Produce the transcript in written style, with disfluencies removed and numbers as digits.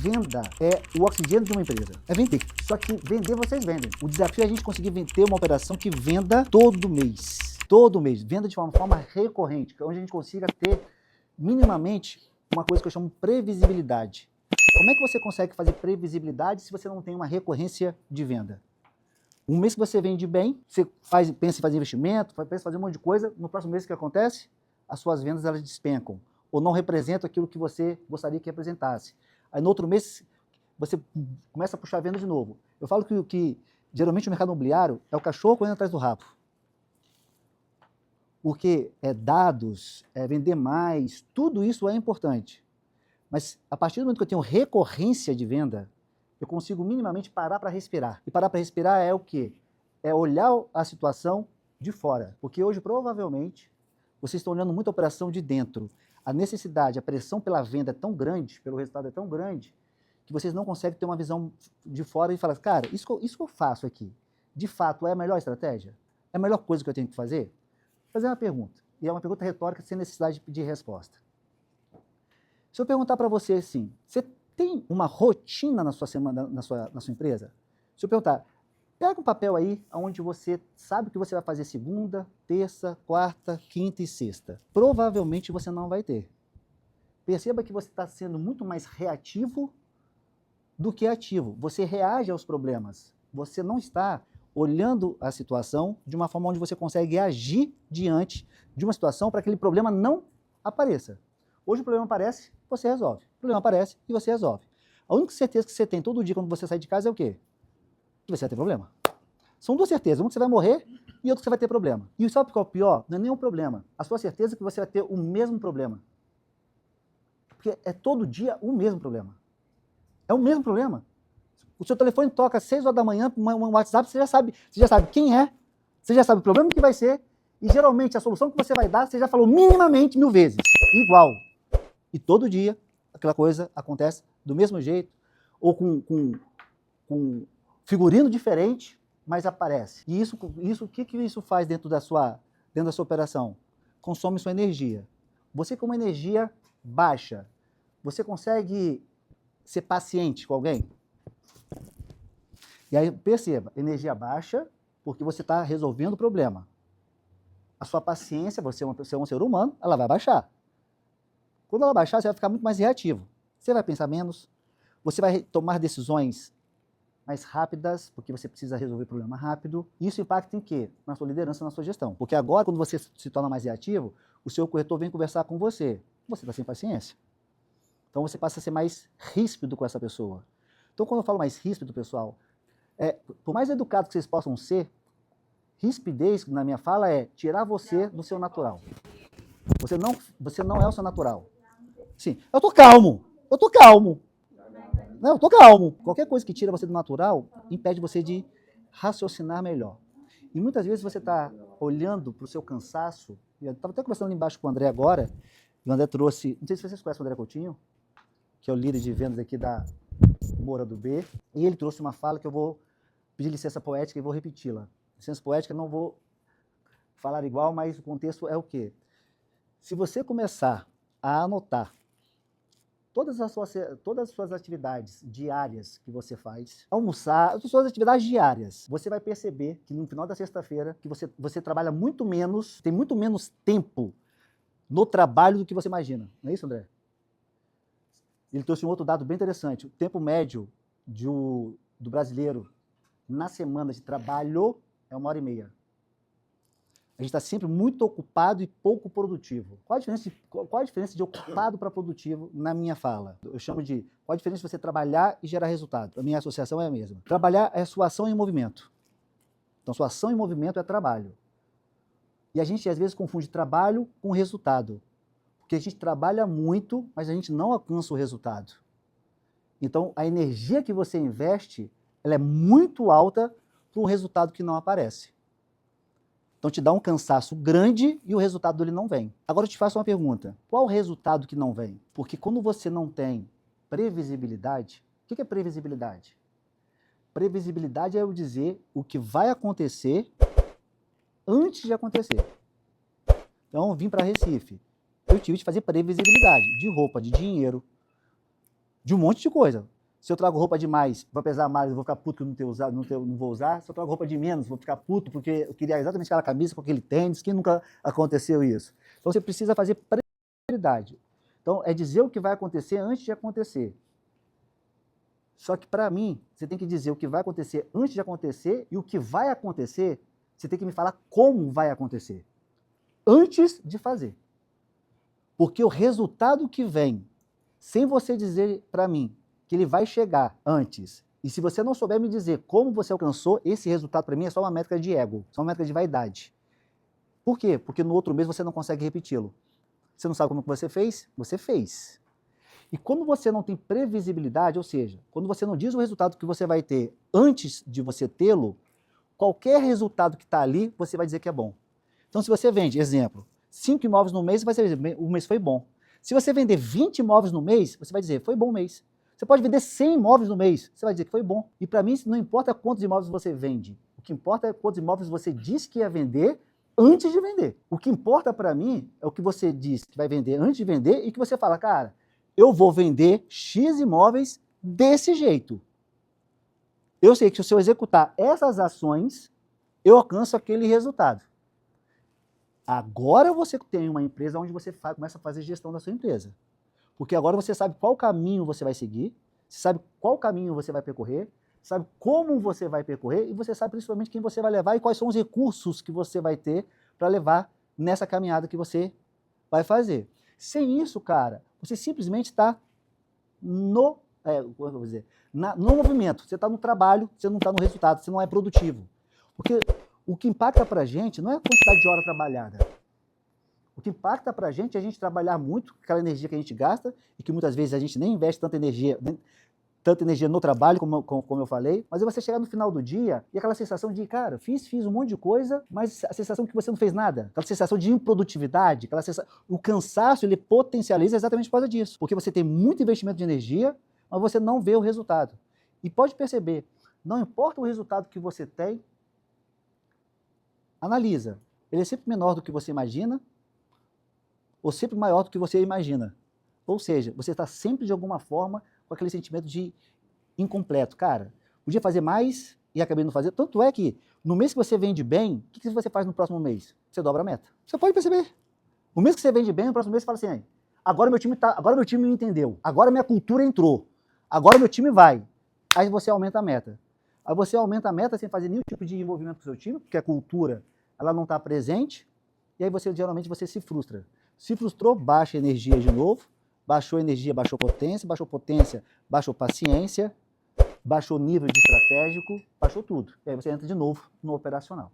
Venda é o oxigênio de uma empresa. É vender. Só que vender vocês vendem. O desafio é a gente conseguir ter uma operação que venda todo mês. Todo mês. Venda de uma forma recorrente, onde a gente consiga ter minimamente uma coisa que eu chamo previsibilidade. Como é que você consegue fazer previsibilidade se você não tem uma recorrência de venda? Um mês que você vende bem, você pensa em fazer investimento, pensa em fazer um monte de coisa, no próximo mês o que acontece? As suas vendas elas despencam, ou não representam aquilo que você gostaria que representasse. Aí no outro mês você começa a puxar vendas de novo. Eu falo que geralmente o mercado imobiliário é o cachorro correndo atrás do rabo. Porque dados, vender mais, tudo isso é importante. Mas a partir do momento que eu tenho recorrência de venda, eu consigo minimamente parar para respirar. E parar para respirar é o quê? É olhar a situação de fora. Porque hoje, provavelmente, vocês estão olhando muita operação de dentro. A necessidade, a pressão pela venda é tão grande, pelo resultado é tão grande, que vocês não conseguem ter uma visão de fora e falar, cara, isso que eu faço aqui, de fato, é a melhor estratégia? É a melhor coisa que eu tenho que fazer? Vou fazer uma pergunta. E é uma pergunta retórica sem necessidade de pedir resposta. Se eu perguntar para você assim, você tem uma rotina na sua semana, na sua empresa? Se eu perguntar, pega um papel aí onde você sabe o que você vai fazer segunda, terça, quarta, quinta e sexta. Provavelmente você não vai ter. Perceba que você está sendo muito mais reativo do que ativo. Você reage aos problemas. Você não está olhando a situação de uma forma onde você consegue agir diante de uma situação para que aquele problema não apareça. Hoje o problema aparece, você resolve. O problema aparece e você resolve. A única certeza que você tem todo dia quando você sai de casa é o quê? Que você vai ter problema. São duas certezas. Uma que você vai morrer e outra que você vai ter problema. E sabe qual é o pior? Não é nenhum problema. A sua certeza é que você vai ter o mesmo problema. Porque é todo dia o mesmo problema. É o mesmo problema. O seu telefone toca às 6 horas da manhã, um WhatsApp, você já sabe quem é, você já sabe o problema que vai ser, e geralmente a solução que você vai dar, você já falou minimamente 1000 vezes. Igual. E todo dia aquela coisa acontece do mesmo jeito, ou com figurino diferente, mas aparece. E o que isso faz dentro da sua operação? Consome sua energia. Você com uma energia baixa, você consegue ser paciente com alguém? E aí perceba, energia baixa, porque você está resolvendo o problema. A sua paciência, você é um ser humano, ela vai baixar. Quando ela baixar, você vai ficar muito mais reativo. Você vai pensar menos, você vai tomar decisões mais rápidas, porque você precisa resolver o problema rápido. Isso impacta em quê? Na sua liderança, na sua gestão. Porque agora, quando você se torna mais reativo, o seu corretor vem conversar com você. Você está sem paciência. Então você passa a ser mais ríspido com essa pessoa. Então quando eu falo mais ríspido, pessoal, por mais educado que vocês possam ser, rispidez, na minha fala, é tirar você do seu natural. Você não é o seu natural. Sim, eu tô calmo. Não, eu tô calmo. Qualquer coisa que tira você do natural impede você de raciocinar melhor. E muitas vezes você está olhando para o seu cansaço. Eu estava até conversando ali embaixo com o André agora. E o André trouxe, não sei se vocês conhecem o André Coutinho, que é o líder de vendas aqui da Moura do B. E ele trouxe uma fala que eu vou pedir licença poética e vou repeti-la. Licença poética, não vou falar igual, mas o contexto é o quê? Se você começar a anotar todas as suas atividades diárias que você faz, almoçar, as suas atividades diárias, você vai perceber que no final da sexta-feira que você trabalha muito menos, tem muito menos tempo no trabalho do que você imagina. Não é isso, André? Ele trouxe um outro dado bem interessante. O tempo médio do brasileiro na semana de trabalho é 1h30. A gente está sempre muito ocupado e pouco produtivo. Qual a diferença de ocupado para produtivo na minha fala? Eu chamo de qual a diferença de você trabalhar e gerar resultado? A minha associação é a mesma. Trabalhar é sua ação em movimento. Então, sua ação em movimento é trabalho. E a gente, às vezes, confunde trabalho com resultado. Porque a gente trabalha muito, mas a gente não alcança o resultado. Então, a energia que você investe, ela é muito alta para um resultado que não aparece. Então, te dá um cansaço grande e o resultado dele não vem. Agora, eu te faço uma pergunta. Qual o resultado que não vem? Porque quando você não tem previsibilidade, o que é previsibilidade? Previsibilidade é eu dizer o que vai acontecer antes de acontecer. Então, eu vim para Recife. Eu tive que fazer previsibilidade de roupa, de dinheiro. de um monte de coisa. Se eu trago roupa demais, vai pesar mais, eu vou ficar puto que não vou usar. Se eu trago roupa de menos, vou ficar puto porque eu queria exatamente aquela camisa com aquele tênis, que nunca aconteceu isso. Então você precisa fazer prioridade. Então é dizer o que vai acontecer antes de acontecer. Só que para mim, você tem que dizer o que vai acontecer antes de acontecer e o que vai acontecer, você tem que me falar como vai acontecer. Antes de fazer. Porque o resultado que vem, sem você dizer para mim que ele vai chegar antes, e se você não souber me dizer como você alcançou, esse resultado para mim é só uma métrica de ego, só uma métrica de vaidade. Por quê? Porque no outro mês você não consegue repeti-lo. Você não sabe como que você fez? Você fez. E quando você não tem previsibilidade, ou seja, quando você não diz o resultado que você vai ter antes de você tê-lo, qualquer resultado que está ali, você vai dizer que é bom. Então, se você vende, exemplo, 5 imóveis no mês, você vai dizer, o mês foi bom. Se você vender 20 imóveis no mês, você vai dizer, foi bom mês. Você pode vender 100 imóveis no mês, você vai dizer que foi bom. E para mim, não importa quantos imóveis você vende, o que importa é quantos imóveis você disse que ia vender antes de vender. O que importa para mim é o que você diz que vai vender antes de vender e que você fala, cara, eu vou vender X imóveis desse jeito. Eu sei que se eu executar essas ações, eu alcanço aquele resultado. Agora você tem uma empresa onde você começa a fazer gestão da sua empresa. Porque agora você sabe qual caminho você vai seguir, você sabe qual caminho você vai percorrer, sabe como você vai percorrer e você sabe principalmente quem você vai levar e quais são os recursos que você vai ter para levar nessa caminhada que você vai fazer. Sem isso, cara, você simplesmente está no movimento, você está no trabalho, você não está no resultado, você não é produtivo. Porque o que impacta para a gente não é a quantidade de hora trabalhada. O que impacta para a gente é a gente trabalhar muito, aquela energia que a gente gasta, e que muitas vezes a gente nem investe tanta energia no trabalho, como eu falei, mas é você chegar no final do dia e aquela sensação de, cara, fiz um monte de coisa, mas a sensação que você não fez nada, aquela sensação de improdutividade, o cansaço, ele potencializa exatamente por causa disso, porque você tem muito investimento de energia, mas você não vê o resultado. E pode perceber, não importa o resultado que você tem, analisa, ele é sempre menor do que você imagina, ou sempre maior do que você imagina. Ou seja, você está sempre de alguma forma com aquele sentimento de incompleto. Cara, podia fazer mais e acabei não fazendo. Tanto é que no mês que você vende bem, o que você faz no próximo mês? Você dobra a meta. Você pode perceber. No mês que você vende bem, no próximo mês você fala assim, agora meu time me entendeu, agora minha cultura entrou, agora meu time vai. Aí você aumenta a meta. Aí você aumenta a meta sem fazer nenhum tipo de envolvimento com o seu time, porque a cultura ela não está presente, e aí geralmente você se frustra. Se frustrou, baixa energia de novo, baixou energia, baixou potência, baixou paciência, baixou nível de estratégico, baixou tudo. E aí você entra de novo no operacional.